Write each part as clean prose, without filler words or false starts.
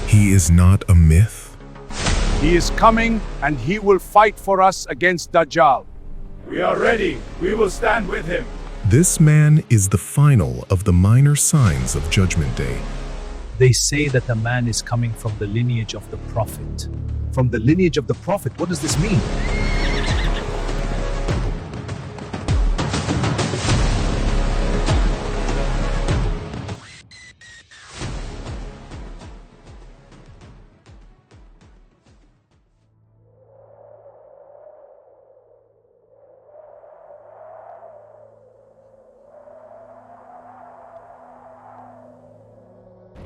He is not a myth. He is coming and he will fight for us against Dajjal. We are ready. We will stand with him. This man is the final of the minor signs of Judgment Day. They say that the man is coming from the lineage of the Prophet. From the lineage of the Prophet, what does this mean?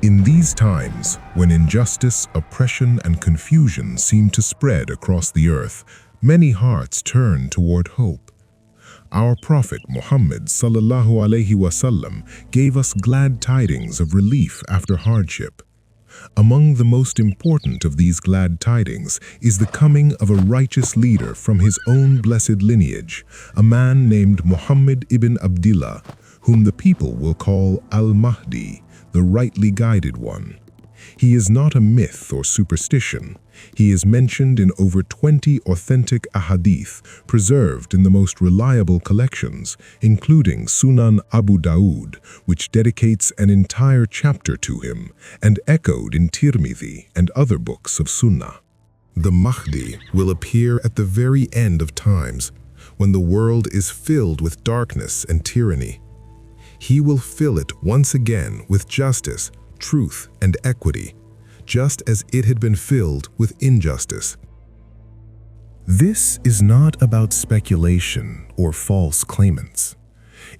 In these times, when injustice, oppression, and confusion seem to spread across the earth, many hearts turn toward hope. Our Prophet Muhammad ﷺ gave us glad tidings of relief after hardship. Among the most important of these glad tidings is the coming of a righteous leader from his own blessed lineage, a man named Muhammad ibn Abdullah, whom the people will call Al-Mahdi, the rightly guided one. He is not a myth or superstition. He is mentioned in over 20 authentic hadith, preserved in the most reliable collections, including Sunan Abu Dawud, which dedicates an entire chapter to him, and echoed in Tirmidhi and other books of Sunnah. The Mahdi will appear at the very end of times, when the world is filled with darkness and tyranny. He will fill it once again with justice, truth, and equity, just as it had been filled with injustice. This is not about speculation or false claimants.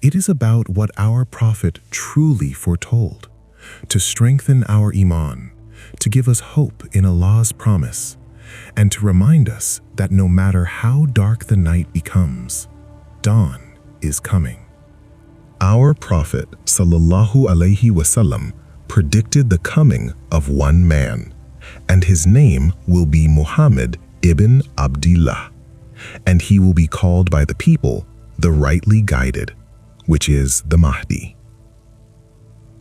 It is about what our Prophet truly foretold, to strengthen our iman, to give us hope in Allah's promise, and to remind us that no matter how dark the night becomes, dawn is coming. Our Prophet ﷺ predicted the coming of one man, and his name will be Muhammad ibn Abdullah, and he will be called by the people the rightly guided, which is the Mahdi.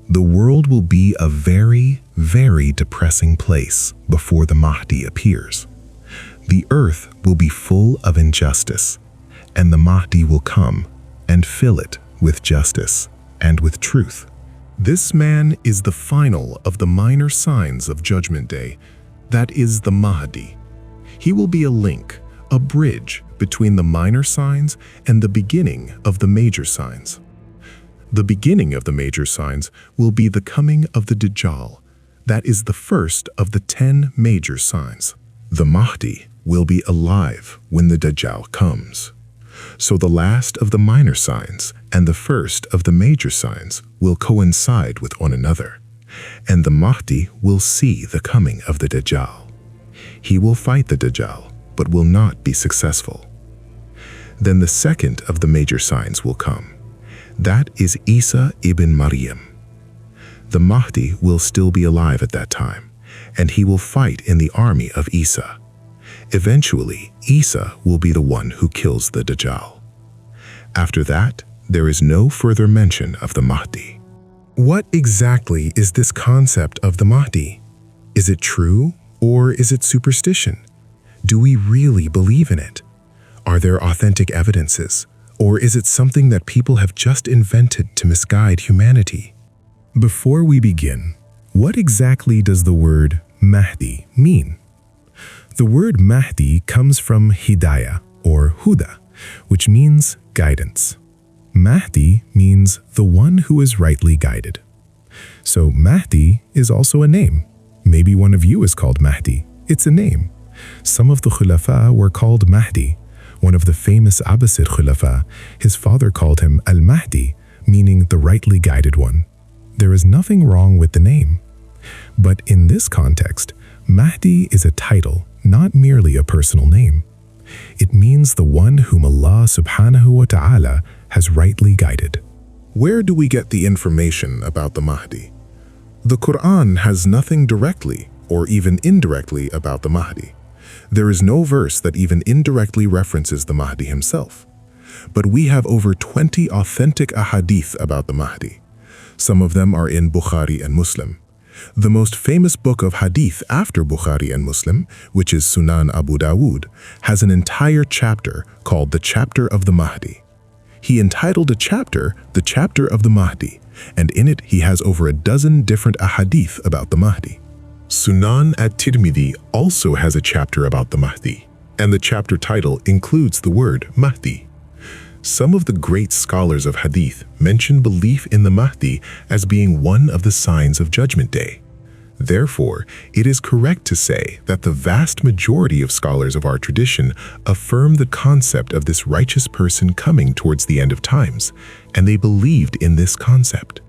The world will be a very, very depressing place before the Mahdi appears. The earth will be full of injustice, and the Mahdi will come and fill it with justice and with truth. This man is the final of the minor signs of Judgment Day, that is the Mahdi. He will be a link, a bridge between the minor signs and the beginning of the major signs. The beginning of the major signs will be the coming of the Dajjal, that is the first of the 10 major signs. The Mahdi will be alive when the Dajjal comes. So the last of the minor signs and the first of the major signs will coincide with one another, and the Mahdi will see the coming of the Dajjal. He will fight the Dajjal, but will not be successful. Then the second of the major signs will come. That is Isa ibn Maryam. The Mahdi will still be alive at that time, and he will fight in the army of Isa. Eventually, Isa will be the one who kills the Dajjal. After that, there is no further mention of the Mahdi. What exactly is this concept of the Mahdi? Is it true, or is it superstition? Do we really believe in it? Are there authentic evidences, or is it something that people have just invented to misguide humanity? Before we begin, what exactly does the word Mahdi mean? The word Mahdi comes from Hidayah, or Huda, which means guidance. Mahdi means the one who is rightly guided. So Mahdi is also a name. Maybe one of you is called Mahdi. It's a name. Some of the Khulafa were called Mahdi. One of the famous Abbasid Khulafa, his father called him Al-Mahdi, meaning the rightly guided one. There is nothing wrong with the name. But in this context, Mahdi is a title, not merely a personal name. It means the one whom Allah subhanahu wa ta'ala has rightly guided. Where do we get the information about the Mahdi? The Quran has nothing directly or even indirectly about the Mahdi. There is no verse that even indirectly references the Mahdi himself. But we have over 20 authentic ahadith about the Mahdi. Some of them are in Bukhari and Muslim. The most famous book of hadith after Bukhari and Muslim, which is Sunan Abu Dawud, has an entire chapter called the Chapter of the Mahdi. He entitled a chapter, the Chapter of the Mahdi, and in it he has over a dozen different ahadith about the Mahdi. Sunan at-Tirmidhi also has a chapter about the Mahdi, and the chapter title includes the word Mahdi. Some of the great scholars of hadith mention belief in the Mahdi as being one of the signs of Judgment Day. Therefore, it is correct to say that the vast majority of scholars of our tradition affirm the concept of this righteous person coming towards the end of times, and they believed in this concept.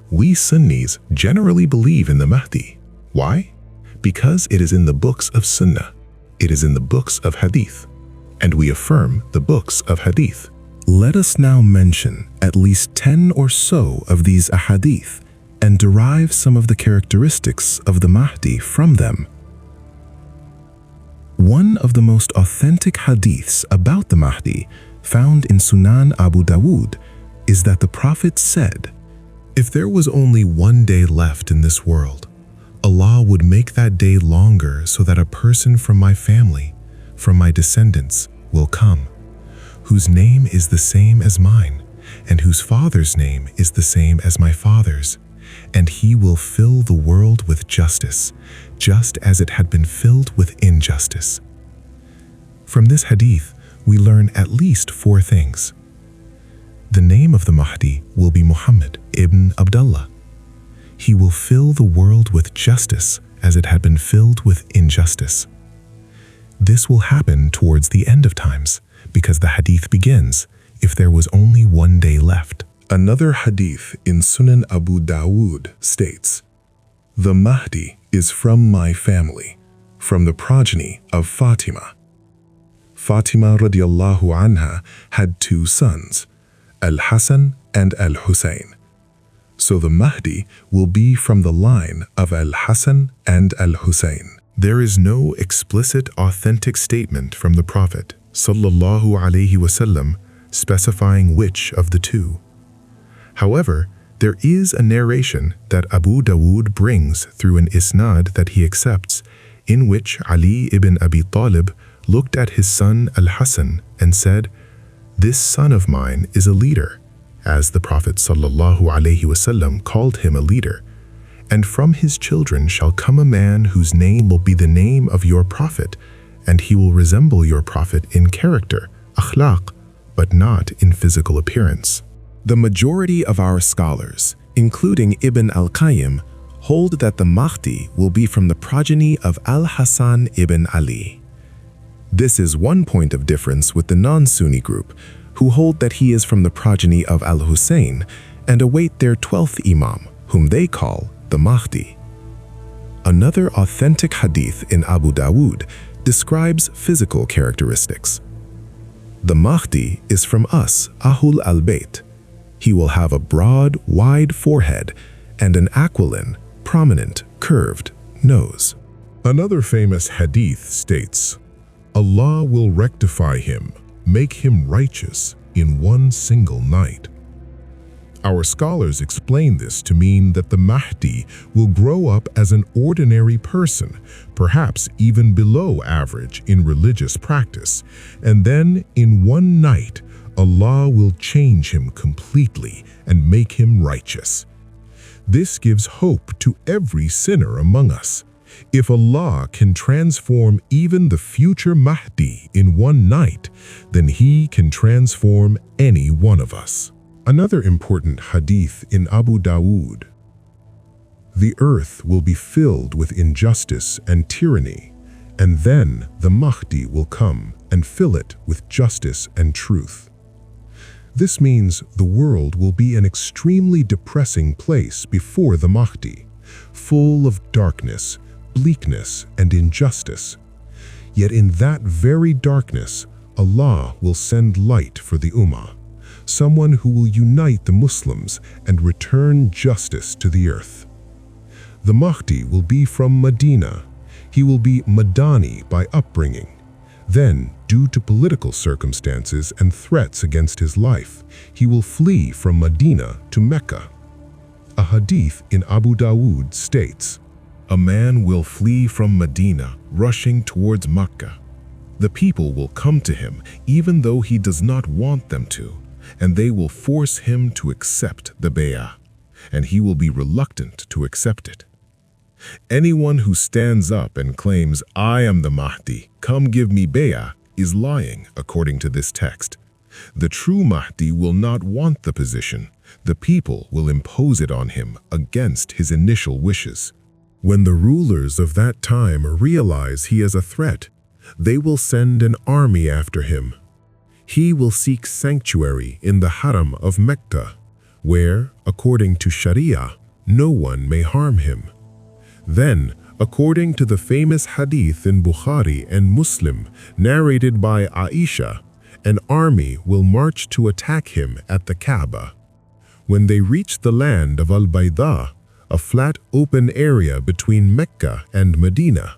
We Sunnis generally believe in the Mahdi. Why? Because it is in the books of Sunnah. It is in the books of hadith, and we affirm the books of hadith. Let us now mention at least 10 or so of these ahadith and derive some of the characteristics of the Mahdi from them. One of the most authentic hadiths about the Mahdi found in Sunan Abu Dawud is that the Prophet said, "If there was only one day left in this world, Allah would make that day longer so that a person from my family, from my descendants, will come, whose name is the same as mine, and whose father's name is the same as my father's, and he will fill the world with justice, just as it had been filled with injustice." From this hadith, we learn at least 4 things. The name of the Mahdi will be Muhammad ibn Abdullah. He will fill the world with justice as it had been filled with injustice. This will happen towards the end of times, because the hadith begins, "If there was only one day left." Another hadith in Sunan Abu Dawud states, "The Mahdi is from my family, from the progeny of Fatima." Fatima radiallahu anha had 2 sons, Al-Hassan and Al-Hussein. So the Mahdi will be from the line of Al-Hassan and Al-Hussein. There is no explicit authentic statement from the Prophet sallallahu alaihi wasallam specifying which of the 2. However, there is a narration that Abu Dawud brings through an isnad that he accepts, in which Ali ibn Abi Talib looked at his son Al-Hassan and said, "This son of mine is a leader," as the Prophet sallallahu alaihi wasallam called him a leader. "And from his children shall come a man whose name will be the name of your Prophet, and he will resemble your Prophet in character, akhlaq, but not in physical appearance." The majority of our scholars, including Ibn al-Qayyim, hold that the Mahdi will be from the progeny of Al-Hasan ibn Ali. This is one point of difference with the non-Sunni group, who hold that he is from the progeny of Al-Hussein and await their 12th Imam, whom they call the Mahdi. Another authentic hadith in Abu Dawud describes physical characteristics. "The Mahdi is from us, Ahlul al-Bayt. He will have a broad, wide forehead and an aquiline, prominent, curved nose." Another famous hadith states, "Allah will rectify him, make him righteous in one single night." Our scholars explain this to mean that the Mahdi will grow up as an ordinary person, perhaps even below average in religious practice, and then in one night, Allah will change him completely and make him righteous. This gives hope to every sinner among us. If Allah can transform even the future Mahdi in one night, then He can transform any one of us. Another important hadith in Abu Dawud: "The earth will be filled with injustice and tyranny, and then the Mahdi will come and fill it with justice and truth." This means the world will be an extremely depressing place before the Mahdi, full of darkness, bleakness, and injustice. Yet in that very darkness, Allah will send light for the Ummah, someone who will unite the Muslims and return justice to the earth. The Mahdi will be from Medina. He will be Madani by upbringing. Then, due to political circumstances and threats against his life, he will flee from Medina to Mecca. A hadith in Abu Dawood states, "A man will flee from Medina, rushing towards Mecca. The people will come to him even though he does not want them to, and they will force him to accept the bay'ah, and he will be reluctant to accept it. Anyone who stands up and claims, 'I am the Mahdi, come give me bay'ah,' is lying, according to this text. The true Mahdi will not want the position. The people will impose it on him against his initial wishes. When the rulers of that time realize he is a threat, they will send an army after him. He will seek sanctuary in the Haram of Mecca, where, according to Sharia, no one may harm him. Then, according to the famous hadith in Bukhari and Muslim, narrated by Aisha, an army will march to attack him at the Kaaba. When they reach the land of Al-Bayda, a flat open area between Mecca and Medina,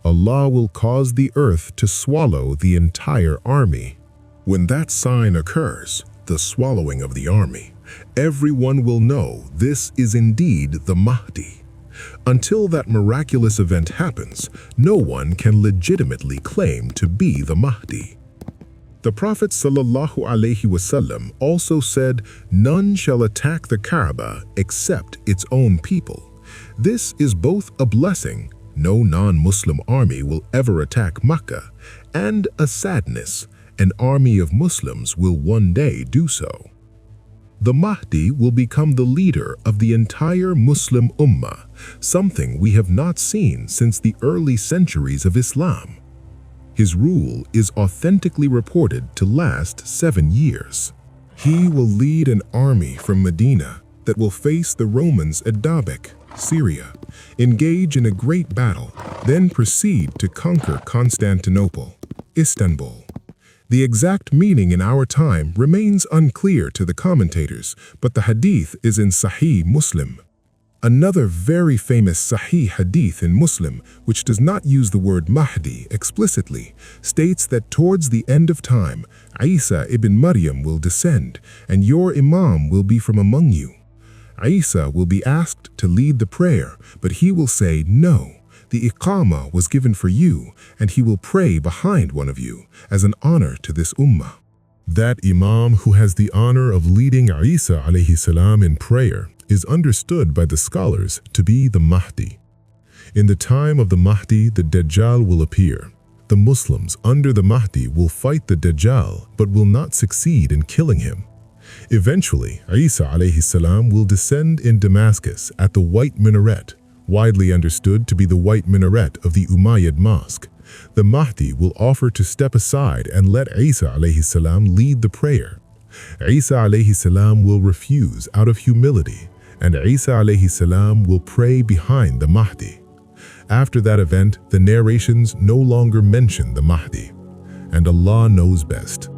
Allah will cause the earth to swallow the entire army. When that sign occurs, the swallowing of the army, everyone will know this is indeed the Mahdi. Until that miraculous event happens, no one can legitimately claim to be the Mahdi. The Prophet ﷺ also said, "None shall attack the Kaaba except its own people." This is both a blessing, no non-Muslim army will ever attack Mecca, and a sadness, an army of Muslims will one day do so. The Mahdi will become the leader of the entire Muslim Ummah, something we have not seen since the early centuries of Islam. His rule is authentically reported to last 7 years. He will lead an army from Medina that will face the Romans at Dabiq, Syria, engage in a great battle, then proceed to conquer Constantinople, Istanbul. The exact meaning in our time remains unclear to the commentators, but the hadith is in Sahih Muslim. Another very famous Sahih hadith in Muslim, which does not use the word Mahdi explicitly, states that towards the end of time, Isa ibn Maryam will descend, and your Imam will be from among you. Isa will be asked to lead the prayer, but he will say, "No, the Iqamah was given for you, and he will pray behind one of you as an honor to this Ummah." That Imam who has the honor of leading Isa alayhi salam in prayer is understood by the scholars to be the Mahdi. In the time of the Mahdi, the Dajjal will appear. The Muslims under the Mahdi will fight the Dajjal but will not succeed in killing him. Eventually, Isa alayhi salam will descend in Damascus at the White Minaret, widely understood to be the White Minaret of the Umayyad Mosque. The Mahdi will offer to step aside and let Isa alayhi salam lead the prayer. Isa alayhi salam will refuse out of humility, and Isa alayhi salam will pray behind the Mahdi. After that event, the narrations no longer mention the Mahdi, and Allah knows best.